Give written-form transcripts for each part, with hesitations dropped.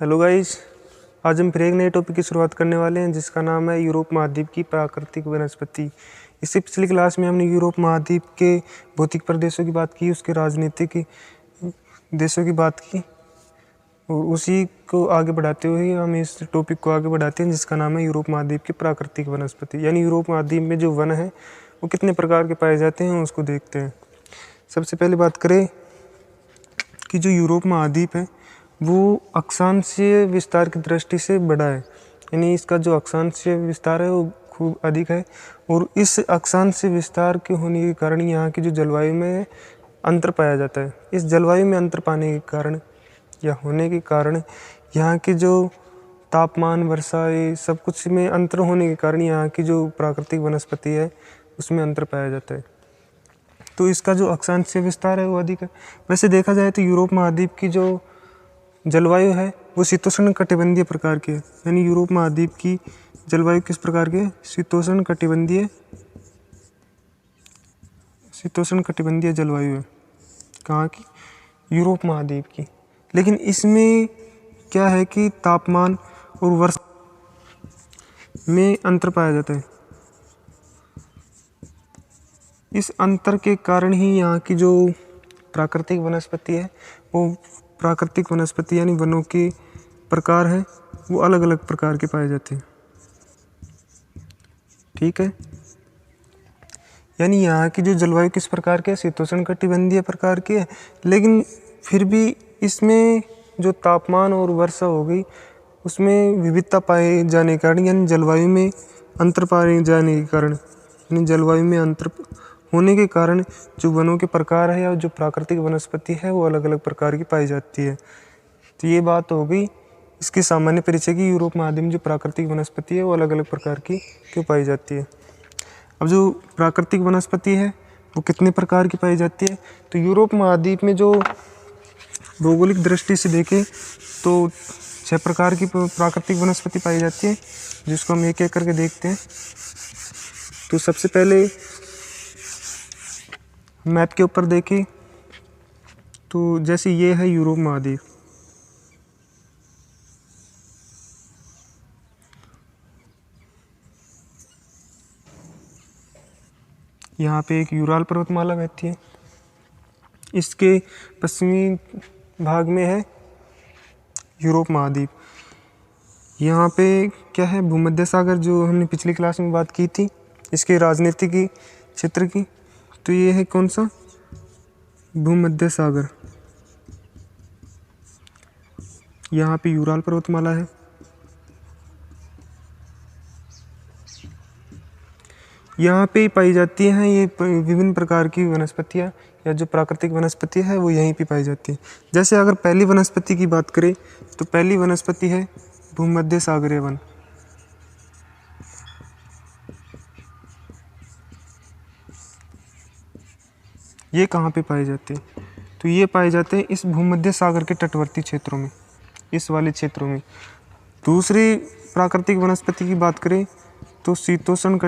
Hello guys. आज हम फिर एक नए टॉपिक की शुरुआत करने वाले हैं जिसका नाम है यूरोप महाद्वीप की प्राकृतिक वनस्पति। इससे पिछली क्लास में हमने यूरोप महाद्वीप के भौतिक प्रदेशों की बात की, उसके राजनीतिक देशों की बात की और उसी को आगे बढ़ाते हुए हम इस टॉपिक को आगे बढ़ाते हैं जिसका नाम है यूरोप महाद्वीप की प्राकृतिक वनस्पति। यानी यूरोप महाद्वीप में जो वन है वो कितने प्रकार के पाए जाते हैं उसको देखते हैं। सबसे पहले बात करें कि जो यूरोप महाद्वीप है वो अक्षांशीय विस्तार की दृष्टि से बड़ा है, यानी इसका जो अक्षांशीय विस्तार है वो खूब अधिक है और इस अक्षांशीय विस्तार के होने के कारण यहाँ की जो जलवायु में अंतर पाया जाता है। इस जलवायु में अंतर पाने के कारण या होने के कारण यहाँ की जो तापमान, वर्षा, ये सब कुछ में अंतर होने के कारण यहाँ की जो प्राकृतिक वनस्पति है उसमें अंतर पाया जाता है। तो इसका जो अक्षांशीय विस्तार है वो अधिक है। वैसे देखा जाए तो यूरोप महाद्वीप की जो जलवायु है वो शीतोष्ण कटिबंधीय प्रकार की है, यानी यूरोप महाद्वीप की जलवायु किस प्रकार की है? शीतोष्ण कटिबंधीय जलवायु है। कहाँ की? यूरोप महाद्वीप की। लेकिन इसमें क्या है कि तापमान और वर्षा में अंतर पाया जाता है। इस अंतर के कारण ही यहाँ की जो प्राकृतिक वनस्पति है वो प्राकृतिक वनस्पति यानी वनों के प्रकार है वो अलग अलग प्रकार के पाए जाते हैं। ठीक है, यानी यहाँ की जो जलवायु किस प्रकार की है? शीतोष्ण कटिबंधीय प्रकार की है, लेकिन फिर भी इसमें जो तापमान और वर्षा हो गई उसमें विविधता पाए जाने के कारण, यानी जलवायु में अंतर पाए जाने के कारण, यानी जलवायु में अंतर होने के कारण जो वनों के प्रकार है या जो प्राकृतिक वनस्पति है वो अलग अलग प्रकार की पाई जाती है। तो ये बात हो गई इसकी सामान्य परिचय की। यूरोप महाद्वीप में जो प्राकृतिक वनस्पति है वो अलग अलग प्रकार की क्यों पाई जाती है। अब जो प्राकृतिक वनस्पति है वो कितने प्रकार की पाई जाती है? तो यूरोप महाद्वीप में जो भौगोलिक दृष्टि से देखें तो 6 प्रकार की प्राकृतिक वनस्पति पाई जाती है, जिसको हम एक एक करके देखते हैं। तो सबसे पहले मैप के ऊपर देखें तो जैसे ये है यूरोप महाद्वीप, यहाँ पे एक यूराल पर्वतमाला बहती है। इसके पश्चिमी भाग में है यूरोप महाद्वीप। यहाँ पे क्या है? भूमध्य सागर, जो हमने पिछली क्लास में बात की थी इसके राजनीतिक क्षेत्र की। तो ये है कौन सा? भूमध्य सागर। यहाँ पे यूराल पर्वतमाला है। यहाँ पे पाई जाती हैं ये विभिन्न प्रकार की वनस्पतियाँ या जो प्राकृतिक वनस्पति है वो यहीं पे पाई जाती है। जैसे अगर पहली वनस्पति की बात करें तो पहली वनस्पति है भूमध्य सागरीय वन। ये कहाँ पे पाए जाते हैं? तो ये पाए जाते हैं इस भूमध्य सागर के तटवर्ती क्षेत्रों में, इस वाले क्षेत्रों में। दूसरी प्राकृतिक वनस्पति की बात करें तो शीतोष्ण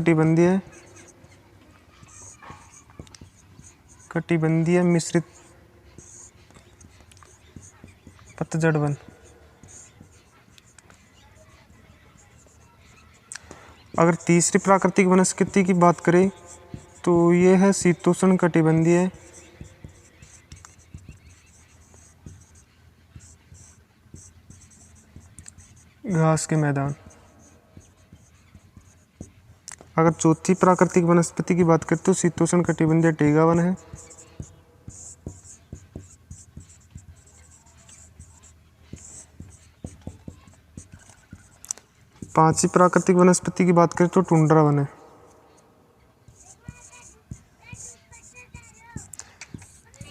कटिबंधीय मिश्रित पतझड़ वन। अगर तीसरी प्राकृतिक वनस्पति की बात करें तो ये है शीतोष्ण कटिबंधीय घास के मैदान। अगर चौथी प्राकृतिक वनस्पति की बात करें तो शीतोष्ण कटिबंधीय टेगा वन है। पांचवी प्राकृतिक वनस्पति की बात करें तो टुंड्रा वन है।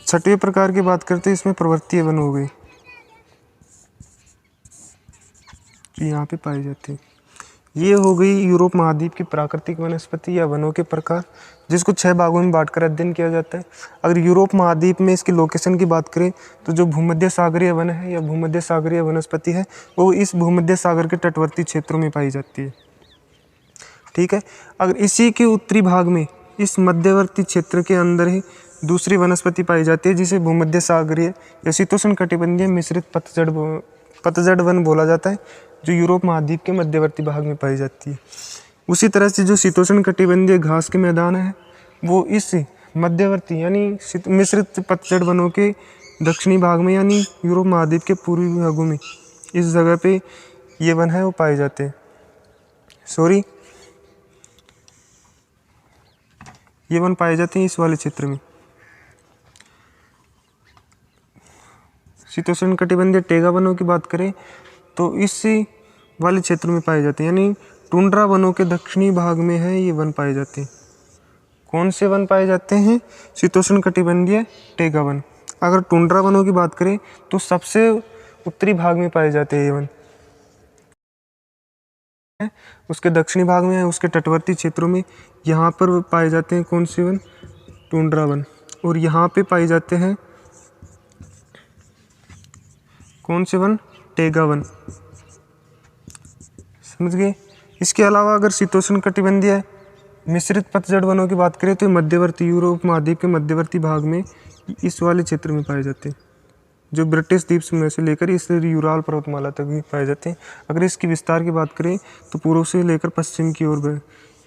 छठवें प्रकार की बात करते हैं इसमें पर्वतीय वन हो गई, जो यहाँ पे पाई जाती है। ये हो गई यूरोप महाद्वीप की प्राकृतिक वनस्पति या वनों के प्रकार, जिसको 6 भागों में बांटकर अध्ययन किया जाता है। अगर यूरोप महाद्वीप में इसकी लोकेशन की बात करें तो जो भूमध्य सागरीय वन है या भूमध्य सागरीय वनस्पति है वो इस भूमध्य सागर के तटवर्ती क्षेत्रों में पाई जाती है। ठीक है, अगर इसी के उत्तरी भाग में इस मध्यवर्ती क्षेत्र के अंदर ही दूसरी वनस्पति पाई जाती है जिसे भूमध्य सागरीय या शीतोष्ण कटिबंधीय मिश्रित पतझड़ वन बोला जाता है, जो यूरोप महाद्वीप के मध्यवर्ती भाग में पाई जाती है। उसी तरह से जो शीतोष्ण कटिबंधीय घास के मैदान है वो इस मध्यवर्ती यानी मिश्रित पतझड़ वनों के दक्षिणी भाग में यानी यूरोप महाद्वीप के पूर्वी भागों में इस जगह पे ये वन है वो पाए जाते हैं। ये वन पाए जाते हैं इस वाले क्षेत्र में। शीतोष्ण कटिबंधीय टेगा वनों की बात करें तो इस वाले क्षेत्र में पाए जाते हैं, यानी टुंड्रा वनों के दक्षिणी भाग में है ये वन पाए जाते हैं। कौन से वन पाए जाते हैं? शीतोष्ण कटिबंधीय टेगा वन। अगर टुंड्रा वनों की बात करें तो सबसे उत्तरी भाग में पाए जाते हैं ये वन, उसके दक्षिणी भाग में है, उसके तटवर्ती क्षेत्रों में यहाँ पर पाए जाते हैं कौन से वन? Tundra one. और यहाँ पे पाए जाते हैं कौन से वन? टेगा वन। समझ गए? इसके अलावा अगर शीतोष्ण कटिबंधीय मिश्रित पतझड़ वनों की बात करें तो मध्यवर्ती यूरोप महाद्वीप के मध्यवर्ती भाग में इस वाले क्षेत्र में पाए जाते हैं, जो ब्रिटिश द्वीप में से लेकर इस यूराल पर्वतमाला तक भी पाए जाते हैं। अगर इसकी विस्तार की बात करें तो पूर्व से लेकर पश्चिम की ओर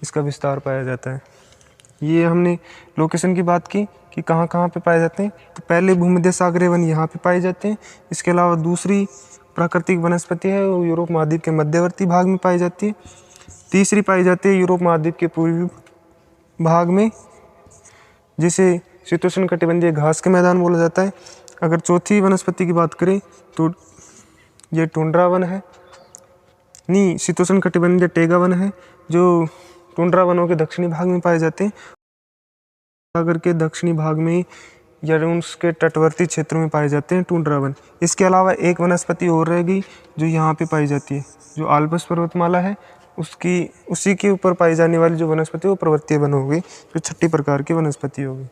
इसका विस्तार पाया जाता है। ये हमने लोकेशन की बात की कि कहाँ कहाँ पे पाए जाते हैं। तो पहले भूमध्य सागरीय वन यहाँ पे पाए जाते हैं। इसके अलावा दूसरी प्राकृतिक वनस्पति है वो यूरोप महाद्वीप के मध्यवर्ती भाग में पाई जाती है। तीसरी पाई जाती है यूरोप महाद्वीप के पूर्वी भाग में, जिसे शीतोष्ण कटिबंधीय घास के मैदान बोला जाता है। अगर चौथी वनस्पति की बात करें तो ये टुंड्रा वन है, नहीं शीतोष्ण कटिबंधीय टेगा वन है, जो टुंड्रा वनों के दक्षिणी भाग में पाए जाते हैं। सागर के दक्षिणी भाग में या उसके तटवर्ती क्षेत्रों में पाए जाते हैं टुंड्रा वन। इसके अलावा एक वनस्पति और रहेगी जो यहाँ पे पाई जाती है, जो आल्प्स पर्वतमाला है उसी के ऊपर पाई जाने वाली जो वनस्पति वो पर्वतीय वन होगी, जो छठी प्रकार की वनस्पति होगी।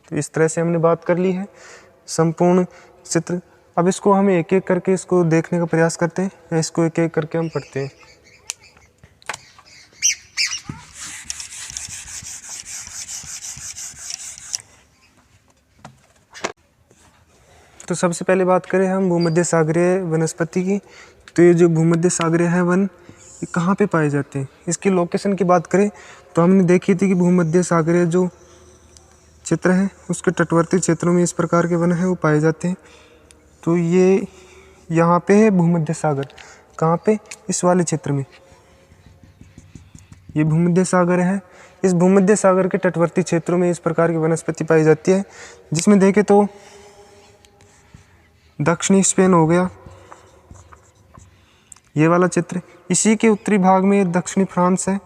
तो इस तरह से हमने बात कर ली है संपूर्ण चित्र। अब इसको हम एक एक करके इसको देखने का प्रयास करते हैं, या इसको एक एक करके हम पढ़ते हैं। तो सबसे पहले बात करें हम भूमध्य सागरीय वनस्पति की। तो ये जो भूमध्य सागरीय है वन ये कहाँ पे पाए जाते हैं? इसकी लोकेशन की बात करें तो हमने देखी थी कि भूमध्य सागरीय जो क्षेत्र है उसके तटवर्ती क्षेत्रों में इस प्रकार के वन है वो पाए जाते हैं। तो ये यहाँ पे है भूमध्य सागर, कहाँ पे? इस वाले क्षेत्र में ये भूमध्य सागर है। इस भूमध्य सागर के तटवर्ती क्षेत्रों में इस प्रकार की वनस्पति पाई जाती है, जिसमें देखें तो दक्षिणी स्पेन हो गया ये वाला क्षेत्र, इसी के उत्तरी भाग में दक्षिणी फ्रांस है,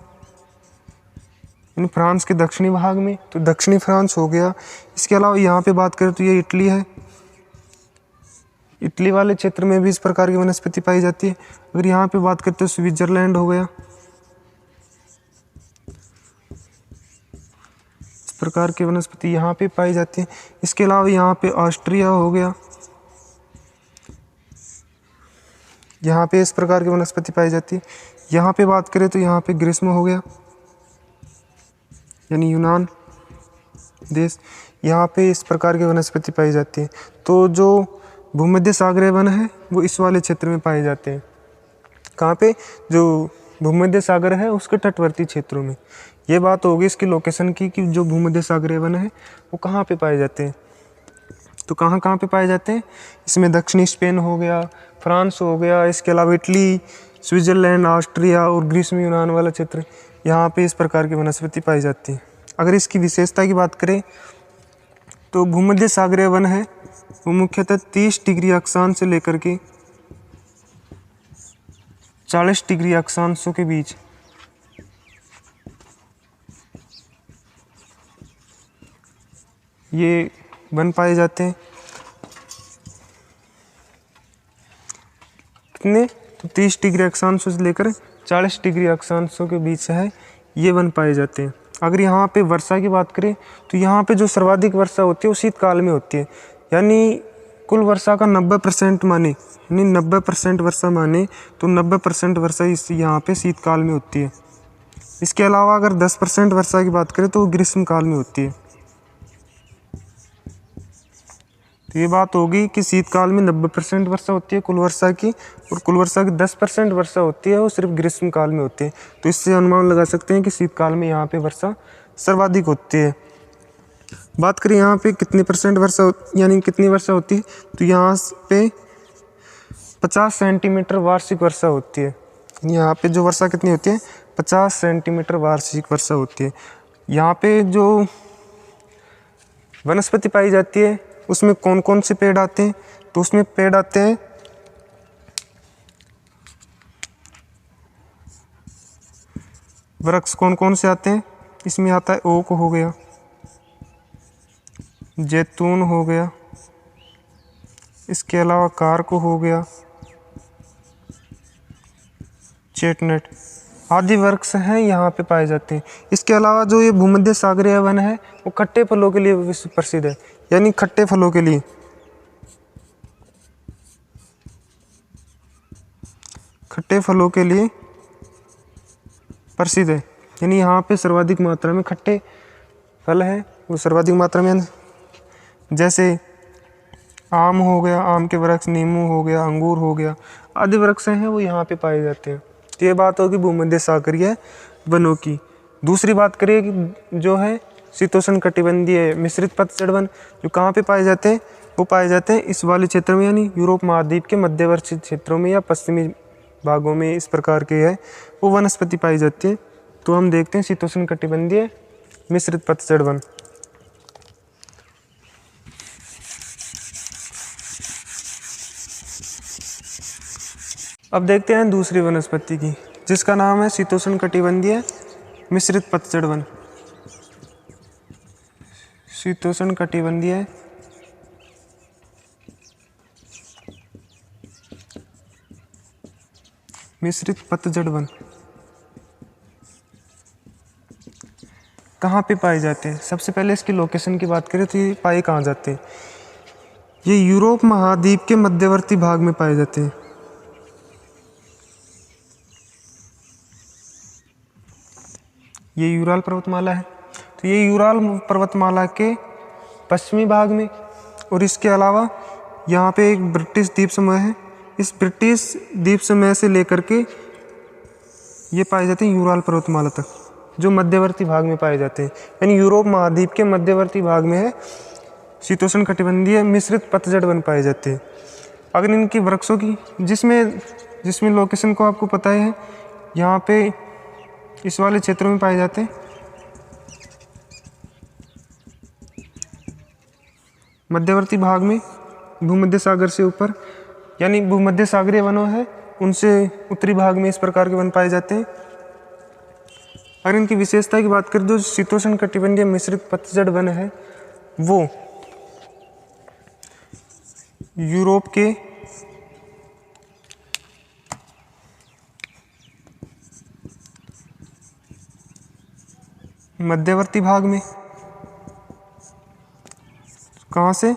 इन फ्रांस के दक्षिणी भाग में तो दक्षिणी फ्रांस हो गया। इसके अलावा यहाँ पे बात करें तो ये इटली है, इटली वाले क्षेत्र में भी इस प्रकार की वनस्पति पाई जाती है। अगर यहाँ पे बात करते तो स्विट्जरलैंड हो गया, इस प्रकार की वनस्पति यहाँ पे पाई जाती है। इसके अलावा यहाँ पे ऑस्ट्रिया हो गया, यहाँ पे इस प्रकार की वनस्पति पाई जाती है। यहाँ पे बात करें तो यहाँ पे ग्रीष्म हो गया यानी यूनान देश, यहाँ पे इस प्रकार की वनस्पति पाई जाती है। तो जो भूमध्य सागरीय वन है वो इस वाले क्षेत्र में पाए जाते हैं। कहाँ पे? जो भूमध्य सागर है उसके तटवर्ती क्षेत्रों में। ये बात होगी इसकी लोकेशन की कि जो भूमध्य सागरीय वन है वो कहाँ पे पाए जाते हैं। तो कहाँ कहाँ पे पाए जाते हैं? इसमें दक्षिणी स्पेन हो गया, फ्रांस हो गया, इसके अलावा इटली, स्विट्जरलैंड, ऑस्ट्रिया और ग्रीष्म यूनान वाला क्षेत्र, यहाँ पे इस प्रकार की वनस्पति पाई जाती है। अगर इसकी विशेषता की बात करें तो भूमध्य सागरीय वन है वो मुख्यतः 30 डिग्री अक्षांश से लेकर के 40 डिग्री अक्षांशों के बीच ये वन पाए जाते हैं। कितने? तो 30 डिग्री अक्षांशों से लेकर 40 डिग्री अक्षांशों के बीच है ये वन पाए जाते हैं। अगर यहाँ पे वर्षा की बात करें तो यहाँ पे जो सर्वाधिक वर्षा होती है वो शीतकाल में होती है, यानी कुल वर्षा का 90% माने, यानी 90% वर्षा माने तो 90% वर्षा इस यहाँ पे शीतकाल में होती है। इसके अलावा अगर 10% वर्षा की बात करें तो वो ग्रीष्म काल में होती है। तो ये बात होगी कि शीतकाल में 90% वर्षा होती है कुल वर्षा की, और कुल वर्षा की 10% वर्षा होती है वो सिर्फ ग्रीष्म काल में होती है। तो इससे अनुमान लगा सकते हैं कि शीतकाल में यहाँ पे वर्षा सर्वाधिक होती है। बात करें यहाँ पे कितनी परसेंट वर्षा यानी कितनी वर्षा होती है, तो यहाँ पे 50 सेंटीमीटर वार्षिक वर्षा होती है। यहाँ पे जो वर्षा कितनी होती है, 50 सेंटीमीटर वार्षिक वर्षा होती है। यहाँ पे जो वनस्पति पाई जाती है उसमें कौन कौन से पेड़ आते हैं, तो उसमें पेड़ आते हैं वृक्ष कौन कौन से आते हैं, इसमें आता है ओक हो गया, जैतून हो गया, इसके अलावा कारक हो गया, चेटनट आदि वृक्ष हैं यहाँ पे पाए जाते हैं। इसके अलावा जो ये भूमध्य सागरीय वन है वो खट्टे फलों के लिए विश्व प्रसिद्ध है, यानी खट्टे फलों के लिए, खट्टे फलों के लिए प्रसिद्ध है। यानी यहाँ पे सर्वाधिक मात्रा में खट्टे फल है, वो सर्वाधिक मात्रा में, जैसे आम हो गया, आम के वृक्ष, नींबू हो गया, अंगूर हो गया, आदि वृक्ष हैं वो यहाँ पे पाए जाते हैं। तो ये बात होगी भूमध्य सागरीय वनों की। दूसरी बात करिए कि जो है शीतोष्ण कटिबंधीय मिश्रित पतझड़ वन, जो कहाँ पे पाए जाते हैं, वो पाए जाते हैं इस वाले क्षेत्र में, यानी यूरोप महाद्वीप के मध्यवर्ती क्षेत्रों में या पश्चिमी भागों में इस प्रकार के है वो वनस्पति पाई जाती है। तो हम देखते हैं शीतोष्ण कटिबंधीय मिश्रित पतझड़ वन। अब देखते हैं दूसरी वनस्पति की, जिसका नाम है शीतोष्ण कटिबंधीय मिश्रित पतझड़ वन। शीतोष्ण कटिबंधीय मिश्रित पतझड़ वन कहाँ पे पाए जाते हैं? सबसे पहले इसकी लोकेशन की बात करें तो ये पाए कहाँ जाते हैं? ये यूरोप महाद्वीप के मध्यवर्ती भाग में पाए जाते हैं। ये यूराल पर्वतमाला है, तो ये यूराल पर्वतमाला के पश्चिमी भाग में, और इसके अलावा यहाँ पे एक ब्रिटिश द्वीप समूह है। इस ब्रिटिश द्वीप समूह से लेकर के ये पाए जाते हैं यूराल पर्वतमाला तक, जो मध्यवर्ती भाग में पाए जाते हैं, यानी यूरोप महाद्वीप के मध्यवर्ती भाग में है शीतोष्ण कटिबंधीय मिश्रित पतझड़ वन पाए जाते हैं। अगर इनकी वृक्षों की जिसमें लोकेशन को आपको पता है, यहाँ पे इस वाले क्षेत्रों में पाए जाते हैं। मध्यवर्ती भाग में भूमध्य सागर से ऊपर, यानी भूमध्य सागरीय वनों है उनसे उत्तरी भाग में इस प्रकार के वन पाए जाते हैं। अगर इनकी विशेषता की बात करें तो शीतोष्ण कटिबंधीय मिश्रित पतझड़ वन है वो यूरोप के मध्यवर्ती भाग में, कहाँ से,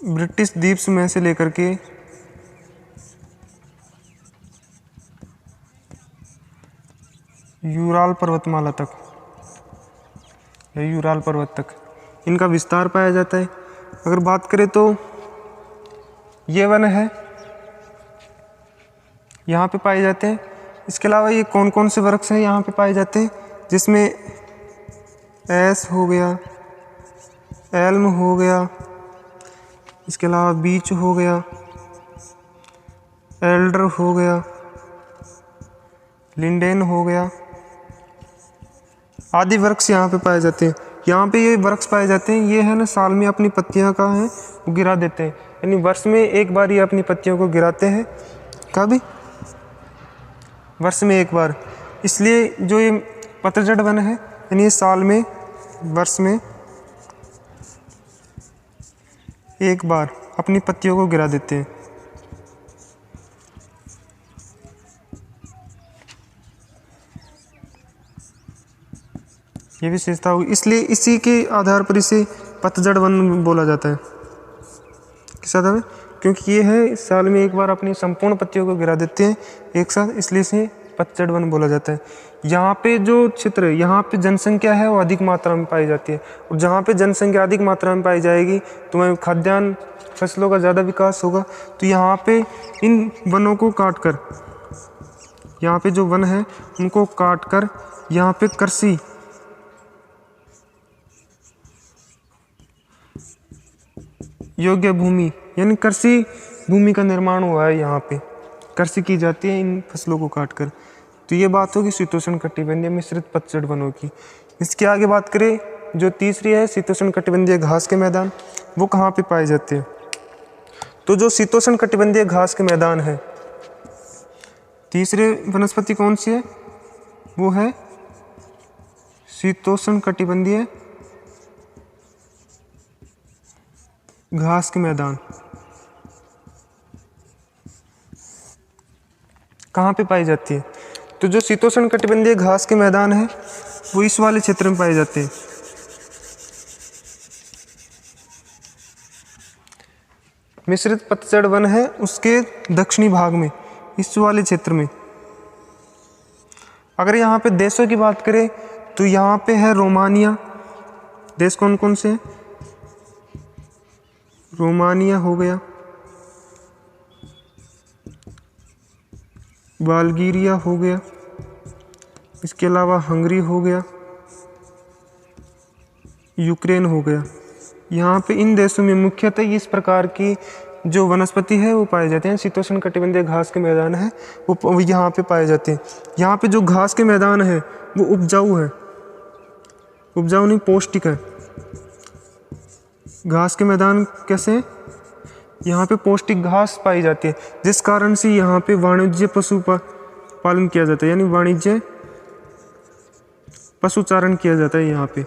ब्रिटिश द्वीप समूह से लेकर के यूराल पर्वतमाला तक या यूराल पर्वत तक इनका विस्तार पाया जाता है। अगर बात करें तो ये वन है यहाँ पे पाए जाते हैं। इसके अलावा ये कौन कौन से वृक्ष हैं यहाँ पे पाए जाते हैं, जिसमें एस हो गया, एल्म हो गया, इसके अलावा बीच हो गया, एल्डर हो गया, लिंडेन हो गया, आदि वृक्ष यहाँ पे पाए जाते हैं। यहाँ पे ये वृक्ष पाए जाते हैं, ये है ना साल में अपनी पत्तियाँ का है वो गिरा देते हैं, यानी वर्ष में एक बार ये अपनी पत्तियों को गिराते हैं। कभी? वर्ष में एक बार। इसलिए जो ये पतझड़ वन है यानी ये साल में, वर्ष में एक बार अपनी पत्तियों को गिरा देते हैं। ये विशेषता होगी, इसलिए इसी के आधार पर इसे पतझड़ वन बोला जाता है। किस आधार पर? क्योंकि ये है साल में एक बार अपनी संपूर्ण पत्तियों को गिरा देते हैं एक साथ, इसलिए इसे पतझड़ वन बोला जाता है। यहाँ पे जो क्षेत्र है, यहाँ पे जनसंख्या है वो अधिक मात्रा में पाई जाती है, और जहाँ पे जनसंख्या अधिक मात्रा में पाई जाएगी तो वहीं खाद्यान्न फसलों का ज़्यादा विकास होगा। तो यहाँ पे इन वनों को काट कर, यहाँ पे जो वन है उनको काट कर यहाँ पे कृषि योग्य भूमि यानी कृषि भूमि का निर्माण हुआ है। यहाँ पे कृषि की जाती है इन फसलों को काट कर। तो ये बात होगी शीतोष्ण कटिबंधीय मिश्रित पतझड़ वनों की। इसके आगे बात करें, जो तीसरी है शीतोष्ण कटिबंधीय घास के मैदान, वो कहाँ पे पाए जाते हैं? तो जो शीतोष्ण कटिबंधीय घास के मैदान है, तीसरे वनस्पति कौन सी है? वो है शीतोष्ण कटिबंधीय घास के मैदान। कहाँ पे पाई जाती है? तो जो शीतोष्ण कटिबंधीय घास के मैदान है वो इस वाले क्षेत्र में पाए जाते हैं। मिश्रित पतझड़ वन है उसके दक्षिणी भाग में, इस वाले क्षेत्र में। अगर यहाँ पे देशों की बात करें तो यहाँ पे है रोमानिया। देश कौन कौन से हैं? रोमानिया हो गया, बल्गेरिया हो गया, इसके अलावा हंगरी हो गया, यूक्रेन हो गया। यहाँ पे इन देशों में मुख्यतः इस प्रकार की जो वनस्पति है वो पाए जाते हैं। शीतोष्ण कटिबंधीय घास के मैदान है वो यहाँ पे पाए जाते हैं। यहाँ पे जो घास के मैदान है वो उपजाऊ है, उपजाऊ नहीं पौष्टिक है। घास के मैदान कैसे हैं? यहाँ पे पौष्टिक घास पाई जाती है, जिस कारण से यहाँ पे वाणिज्य पशु पालन किया जाता है, यानी वाणिज्य पशुचारण किया जाता है यहाँ पे।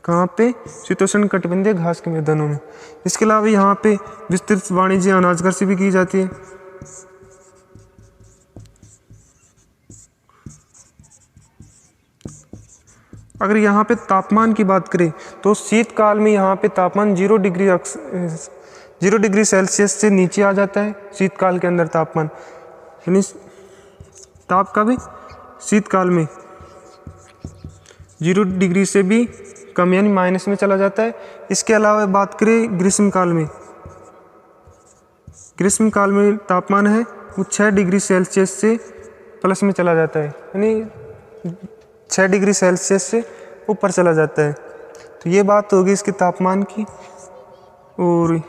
कहाँ पे? शीतोष्ण कटिबंधीय घास के मैदानों में। इसके अलावा यहाँ पे विस्तृत वाणिज्य अनाज कृषि भी की जाती है। अगर यहाँ पे तापमान की बात करें तो शीतकाल में यहाँ पे तापमान 0 डिग्री सेल्सियस से नीचे आ जाता है। शीतकाल के अंदर तापमान यानी ताप का भी शीतकाल में 0 डिग्री से भी कम यानी माइनस में चला जाता है। इसके अलावा बात करें ग्रीष्मकाल में, ग्रीष्मकाल में तापमान है वो 6 डिग्री सेल्सियस से प्लस में चला जाता है, यानी 6 डिग्री सेल्सियस से ऊपर चला जाता है। तो ये बात होगी इसके तापमान की। और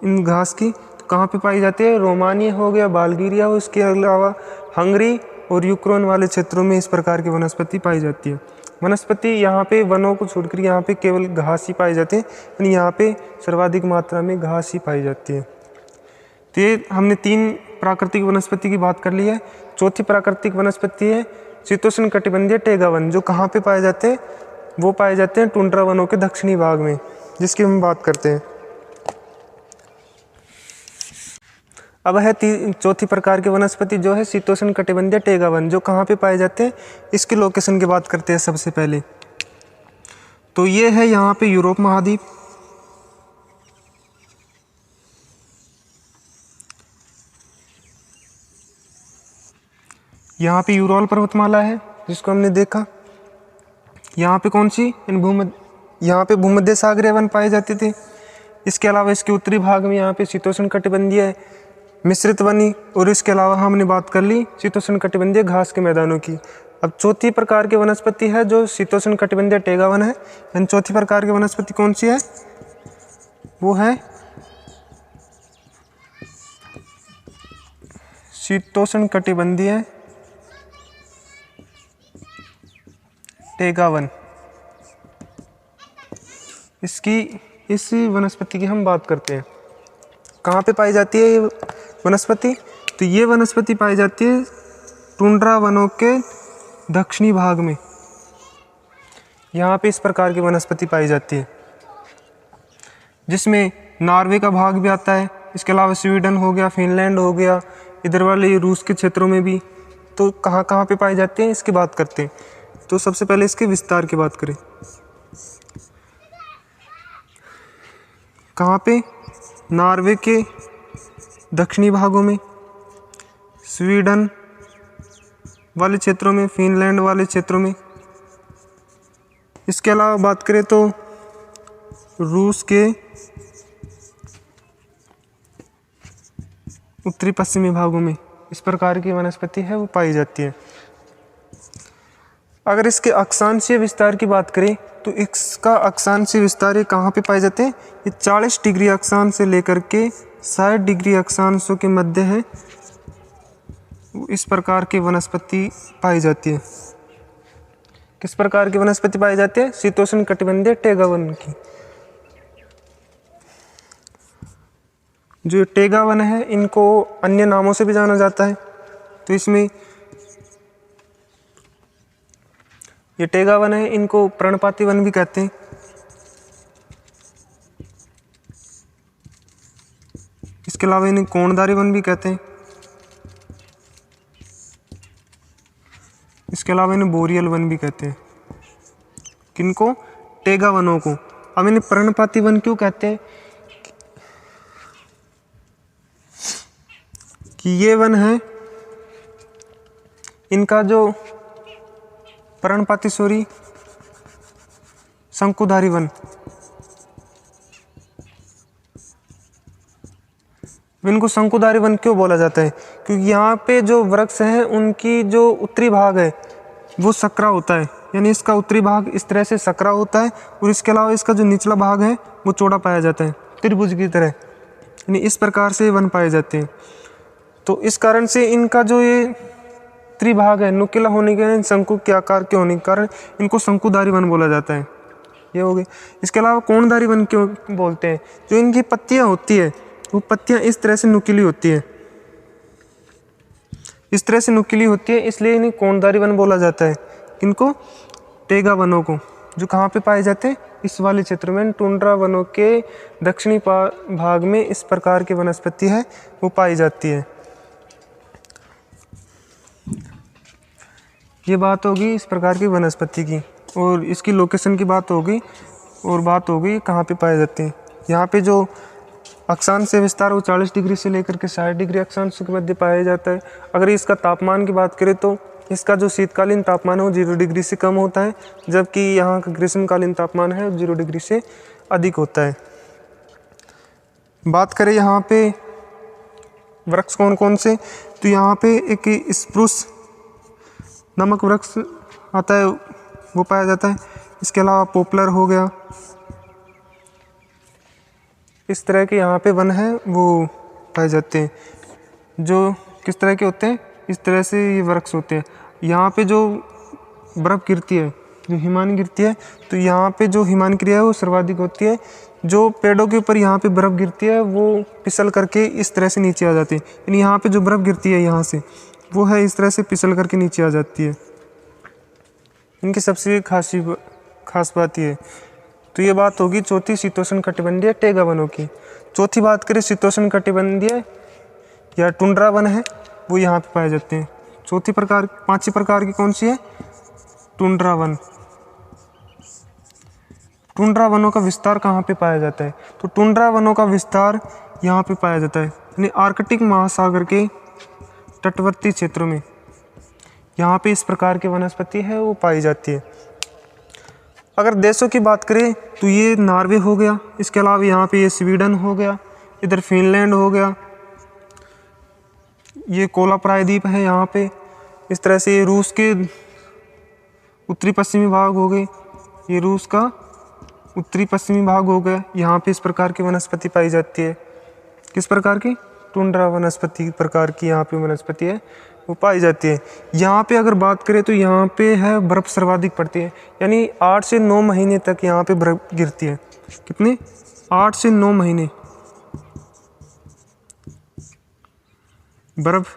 इन घास की तो कहाँ पे पाई जाती है? रोमानिया हो गया, बल्गेरिया हो, इसके अलावा हंगरी और यूक्रेन वाले क्षेत्रों में इस प्रकार की वनस्पति पाई जाती है। वनस्पति यहाँ पे वनों को छोड़कर यहाँ पे केवल घास ही पाई जाती है, यानी यहाँ पे सर्वाधिक मात्रा में घास ही पाई जाती है। तो ये हमने 3 प्राकृतिक वनस्पति की बात कर ली है। चौथी प्राकृतिक वनस्पति है शीतोष्ण कटिबंधीय टेगा वन, जो कहाँ पे पाए जाते हैं? वो पाए जाते हैं टुंड्रा वनों के दक्षिणी भाग में, जिसकी हम बात करते हैं। अब है चौथी प्रकार की वनस्पति जो है शीतोष्ण कटिबंधीय टेगा वन, जो कहाँ पे पाए जाते हैं? इसके लोकेशन की बात करते हैं सबसे पहले। तो ये है यहाँ पे यूरोप महाद्वीप, यहाँ पे यूरोल पर्वतमाला है जिसको हमने देखा। यहाँ पे कौन सी यहाँ पे भूमध्य सागरीय वन पाए जाते थे। इसके अलावा इसके उत्तरी भाग में यहाँ पे शीतोष्ण कटिबंधीय मिश्रित वनी, और इसके अलावा हमने बात कर ली शीतोष्ण कटिबंधीय घास के मैदानों की। अब चौथी प्रकार की वनस्पति है जो शीतोष्ण कटिबंधीय टेगा वन है। यानी चौथी प्रकार की वनस्पति कौन सी है? वो है शीतोष्ण कटिबंधीय टेगा वन। इस वनस्पति की हम बात करते हैं। कहाँ पे पाई जाती है ये वनस्पति? तो ये वनस्पति पाई जाती है टुंड्रा वनों के दक्षिणी भाग में। यहाँ पे इस प्रकार की वनस्पति पाई जाती है, जिसमें नॉर्वे का भाग भी आता है। इसके अलावा स्वीडन हो गया, फिनलैंड हो गया, इधर वाले रूस के क्षेत्रों में भी। तो कहाँ कहाँ पे पाई जाती हैं इसकी बात करते हैं। तो सबसे पहले इसके विस्तार की बात करें। कहाँ पे? नॉर्वे के दक्षिणी भागों में, स्वीडन वाले क्षेत्रों में, फिनलैंड वाले क्षेत्रों में। इसके अलावा बात करें तो रूस के उत्तरी पश्चिमी भागों में इस प्रकार की वनस्पति है वो पाई जाती है। अगर इसके अक्षांशीय विस्तार की बात करें तो इसका अक्षांशीय विस्तार ये कहाँ पे पाए जाते हैं? ये 40 डिग्री अक्षांश से लेकर के 60 डिग्री अक्षांशों के मध्य है, इस प्रकार की वनस्पति पाई जाती है। किस प्रकार की वनस्पति पाई जाती है? शीतोष्ण कटिबंधीय टेगा वन की। जो टेगा वन है इनको अन्य नामों से भी जाना जाता है। तो इसमें ये टेगा वन है, इनको पर्णपाती वन भी कहते हैं। इसके अलावा इन्हें कोणधारी वन भी कहते हैं। इसके अलावा इन्हें बोरियल वन भी कहते हैं। किनको? टेगा वनों को। अब इन्हें पर्णपाती वन क्यों कहते हैं? कि ये वन है, इनका जो पर्णपाती शंकुधारी वन, इनको शंकुधारी वन क्यों बोला जाता है? क्योंकि यहाँ पे जो वृक्ष हैं उनकी जो उत्तरी भाग है वो सकरा होता है, यानी इसका उत्तरी भाग इस तरह से सकरा होता है और इसके अलावा इसका जो निचला भाग है वो चौड़ा पाया जाता है, त्रिभुज की तरह, यानी इस प्रकार से वन पाए जाते हैं। तो इस कारण से इनका जो ये त्रिभाग है नुकीला होने के, शंकु के आकार के होने के कारण इनको शंकुधारी वन बोला जाता है। ये हो गए। इसके अलावा कोणधारी वन क्यों बोलते हैं? जो इनकी पत्तियां होती है वो पत्तियां इस तरह से नुकीली होती है, इस तरह से नुकीली होती है, इसलिए इन्हें कोणधारी वन बोला जाता है। इनको टेगा वनों को, जो कहाँ पे पाए जाते हैं? इस वाले क्षेत्र में, टुंड्रा वनों के दक्षिणी भाग में इस प्रकार की वनस्पति है वो पाई जाती है। ये बात होगी इस प्रकार की वनस्पति की, और इसकी लोकेशन की बात होगी, और बात होगी कहाँ पे पाए जाते हैं। यहाँ पे जो अक्षांश से विस्तार वो 40 डिग्री से लेकर के 60 डिग्री अक्षांश के मध्य पाया जाता है। अगर इसका तापमान की बात करें तो इसका जो शीतकालीन तापमान है वो 0 डिग्री से कम होता है, जबकि यहाँ का ग्रीष्मकालीन तापमान है 0 डिग्री से अधिक होता है। बात करें यहाँ पे वृक्ष कौन कौन से, तो यहाँ पे एक स्प्रूस नमक वृक्ष आता है वो पाया जाता है। इसके अलावा पॉपुलर हो गया, इस तरह के यहाँ पे वन है वो पाए जाते हैं। जो किस तरह के होते हैं? इस तरह से ये वृक्ष होते हैं। यहाँ पे जो बर्फ़ गिरती है, जो हिमानी गिरती है, तो यहाँ पे जो हिमानी क्रिया है वो सर्वाधिक होती है। जो पेड़ों के ऊपर यहाँ पे बर्फ़ गिरती है वो फिसल करके इस तरह से नीचे आ जाती है, यानी यहाँ पे जो बर्फ़ गिरती है यहाँ से वो है इस तरह से फिसल करके नीचे आ जाती है। इनकी सबसे खास बात ये है। तो ये बात होगी चौथी शीतोष्ण कटिबंधीय टेगा वनों की। चौथी बात करें शीतोष्ण कटिबंधीय या टुंड्रा वन है वो यहाँ पे पाए जाते हैं। पांचवी प्रकार की कौन सी है? Tundra one. टुंड्रा वनों का विस्तार कहाँ पे पाया जाता है? तो टुंड्रा वनों का विस्तार यहाँ पे पाया जाता है, यानी आर्कटिक महासागर के तटवर्ती क्षेत्रों में यहाँ पे इस प्रकार की वनस्पति है वो पाई जाती है। अगर देशों की बात करें तो ये नॉर्वे हो गया, इसके अलावा यहाँ पे ये स्वीडन हो गया, इधर फिनलैंड हो गया, ये कोला प्रायद्वीप है यहाँ पे, इस तरह से ये रूस के उत्तरी पश्चिमी भाग हो गए, ये रूस का उत्तरी पश्चिमी भाग हो गया। यहाँ पे इस प्रकार की वनस्पति पाई जाती है। किस प्रकार की? टुंड्रा वनस्पति प्रकार की यहाँ पे वनस्पति है वो पाई जाती है। यहाँ पे अगर बात करें तो यहाँ पे है बर्फ़ सर्वाधिक पड़ती है, यानी 8 से 9 महीने तक यहाँ पे बर्फ़ गिरती है। कितने? 8 से 9 महीने बर्फ़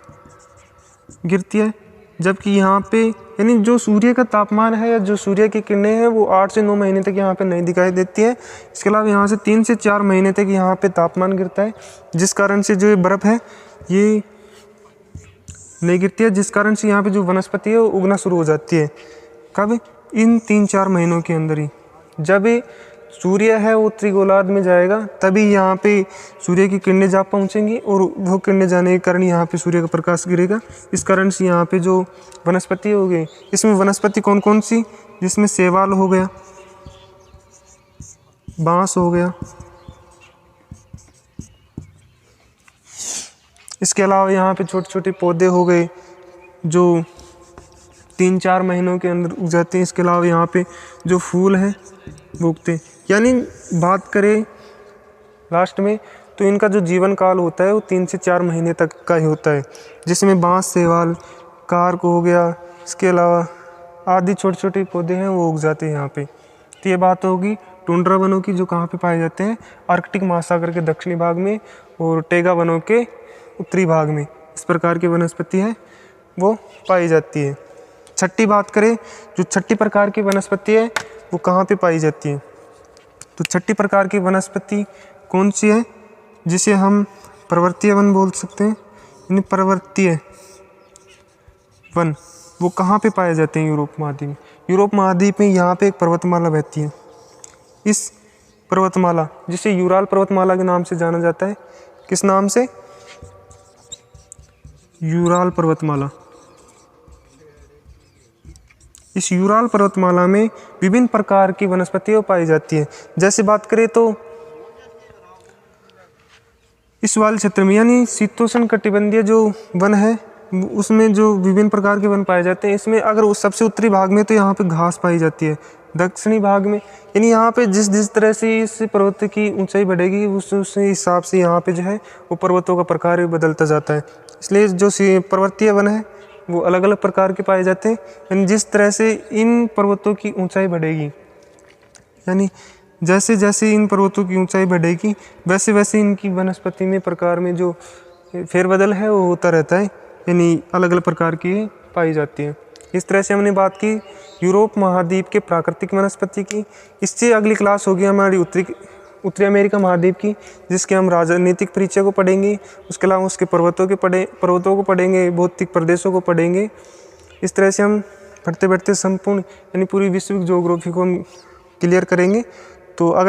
गिरती है, जबकि यहाँ पे यानी जो सूर्य का तापमान है या जो सूर्य की किरणें हैं वो 8 से 9 महीने तक यहाँ पे नहीं दिखाई देती है। इसके अलावा यहाँ से 3 से 4 महीने तक यहाँ पे तापमान गिरता है, जिस कारण से जो ये बर्फ़ है ये नहीं गिरती है, जिस कारण से यहाँ पे जो वनस्पति है वो उगना शुरू हो जाती है। कब? इन 3-4 महीनों के अंदर ही, जब सूर्य है वो उत्तरी गोलार्ध में जाएगा, तभी यहाँ पे सूर्य की किरणें जा पहुँचेंगी और वो किरणें जाने के कारण यहाँ पे सूर्य का प्रकाश गिरेगा। इस कारण से यहाँ पे जो वनस्पति हो गई, इसमें वनस्पति कौन कौन सी, जिसमें शैवाल हो गया, बांस हो गया, इसके अलावा यहाँ पे छोटे छोटे पौधे हो गए जो 3-4 महीनों के अंदर उग जाते हैं। इसके अलावा यहाँ पे जो फूल हैं वो उगते हैं। यानी बात करें लास्ट में तो इनका जो जीवन काल होता है वो 3 से 4 महीने तक का ही होता है, जिसमें बांस, शैवाल, कार्क हो गया, इसके अलावा आदि छोटे छोटे पौधे हैं वो उग जाते हैं यहाँ पे। तो ये बात होगी टुंड्रा वनों की, जो कहाँ पे पाए जाते हैं, आर्कटिक महासागर के दक्षिणी भाग में और टैगा वनों के उत्तरी भाग में। इस प्रकार की वनस्पति है वो पाई जाती है। छठी बात करें, जो छठी प्रकार की वनस्पति है वो कहाँ पे पाई जाती है, तो छठी प्रकार की वनस्पति कौन सी है, जिसे हम पर्वतीय वन बोल सकते हैं। यानी पर्वतीय वन वो कहाँ पे पाए जाते हैं, यूरोप महाद्वीप में। यूरोप महाद्वीप में यहाँ पे एक पर्वतमाला बहती है। इस पर्वतमाला, जिसे यूराल पर्वतमाला के नाम से जाना जाता है, किस नाम से, यूराल पर्वतमाला। इस यूराल पर्वतमाला में विभिन्न प्रकार की वनस्पतियां पाई जाती है। जैसे बात करें तो इस वाले क्षेत्र में यानी शीतोष्ण कटिबंधीय जो वन है उसमें जो विभिन्न प्रकार के वन पाए जाते हैं, इसमें अगर उस सबसे उत्तरी भाग में तो यहाँ पे घास पाई जाती है। दक्षिणी भाग में यानी यहाँ पे जिस तरह से इस पर्वत की ऊंचाई बढ़ेगी उस हिसाब से यहाँ पे जो है वो पर्वतों का प्रकार बदलता जाता है। इसलिए जो पर्वतीय वन है वो अलग अलग प्रकार के पाए जाते हैं। यानी जिस तरह से इन पर्वतों की ऊंचाई बढ़ेगी, यानी जैसे जैसे इन पर्वतों की ऊंचाई बढ़ेगी वैसे वैसे इनकी वनस्पति में प्रकार में जो फेरबदल है वो होता रहता है, यानी अलग अलग प्रकार की पाई जाती है। इस तरह से हमने बात की यूरोप महाद्वीप के प्राकृतिक वनस्पति की। इससे अगली क्लास होगी हमारी उत्तरी अमेरिका महाद्वीप की, जिसके हम राजनीतिक परिचय को पढ़ेंगे, उसके अलावा उसके पर्वतों को पढ़ेंगे, भौतिक प्रदेशों को पढ़ेंगे। इस तरह से हम बढ़ते बढ़ते संपूर्ण यानी पूरी विश्व ज्योग्राफी को हम क्लियर करेंगे। तो अगर